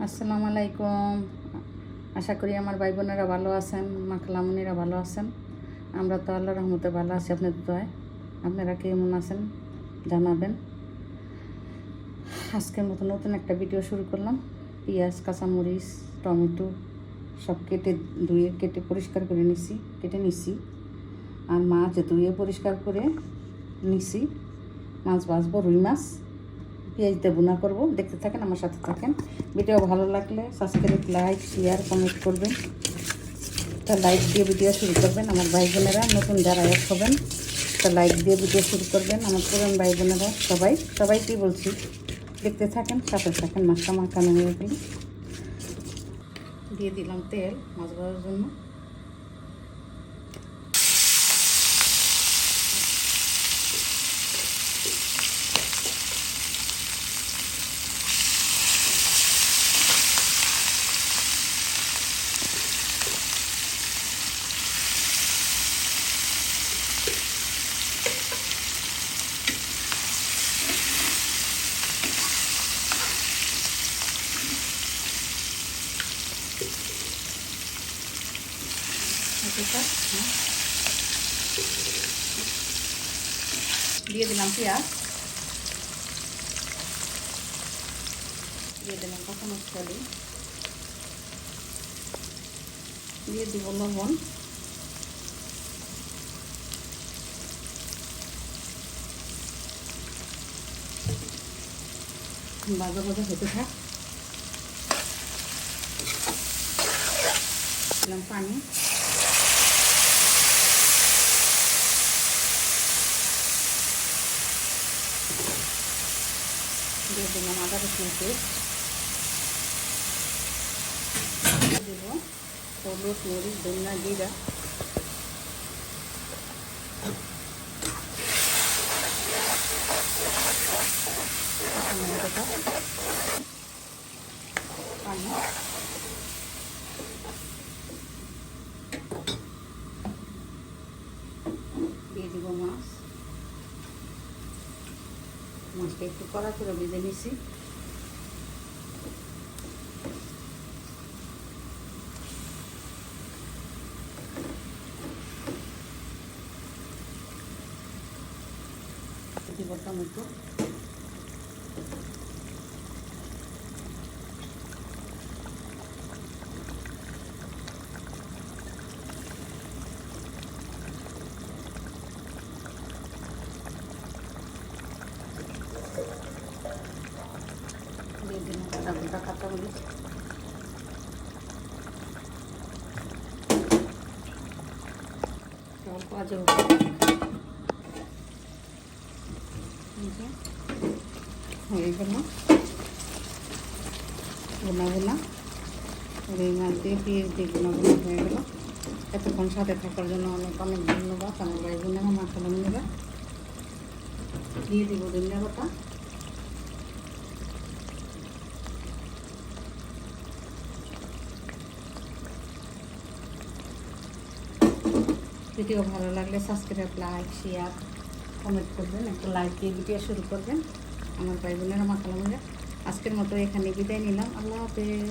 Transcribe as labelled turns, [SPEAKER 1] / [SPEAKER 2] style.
[SPEAKER 1] আসসালামু আলাইকুম। আশা করি আমার ভাই বোনেরা ভালো আছেন, মা খালামুনিরা ভালো আছেন। আমরা তো আল্লাহর রহমতে ভালো আছি, আপনাদের দোয়ায়। আপনারা কেমন আছেন জানাবেন। আজকের মতো নতুন একটা ভিডিও শুরু করলাম। পেঁয়াজ, কাঁচামরিচ, টমেটো সব কেটে পরিষ্কার করে কেটে নিছি। আর মাছ ধুয়ে পরিষ্কার করে নিছি। মাছ ভাজবো, রুই মাছ। পেঁয়াজ দিয়ে বোনা করবো, দেখতে থাকেন, আমার সাথে থাকেন। ভিডিও ভালো লাগলে সাবস্ক্রাইব, লাইক, শেয়ার, কমেন্ট করবেন। তা লাইক দিয়ে ভিডিও শুরু করবেন। আমার ভাই বোনেরা নতুন যারা এক হবেন তা লাইক দিয়ে ভিডিও শুরু করবেন। আমার পুরান ভাই বোনেরা সবাইকেই বলছি, দেখতে থাকেন, সাথে থাকেন। মাছটা মাখানো হয়ে গেলে দিয়ে দিলাম তেল মাছ ভাজার জন্য। দিয়ে দিলাম পেঁয়াজ, দিয়ে দিলাম কাঁচামরিচ, দিয়ে দিব লবণ, ভাজা ভাজা হতে থাক। দিলাম পানি, দিয়ে দিলাম আদা রসুন পেস্ট, দেব হলুদ, মরিচ, ধনিয়া, জিরা, পানি, দিয়ে দিব মাছটা একটু কড়া করে ভেজে নিছি। দিব টমেটো, দিয়ে দিলাম গোটা কাঁচামরিচ, অল্প আজে হয়ে গেল বোনা রুই মাছ দিয়ে পেঁয়াজ দিয়ে বোনা হয়ে গেল। এতক্ষণ সাথে থাকার জন্য অনেক অনেক ধন্যবাদ আমার ভাই বোনেরা, মা খালামুনিরা। দিয়ে দিব ধনিয়া পাতা, ভিডিও ভালো লাগলে সাবস্ক্রাইব, লাইক, শেয়ার, কমেন্ট করবেন। একটা লাইক দিয়ে ভিডিও শুরু করবেন। আমার ভাই বোনেরা, মা খালামুনিরা, আজকের মতো এখানে বিদায় নিলাম। আল্লাহ হাফেজ।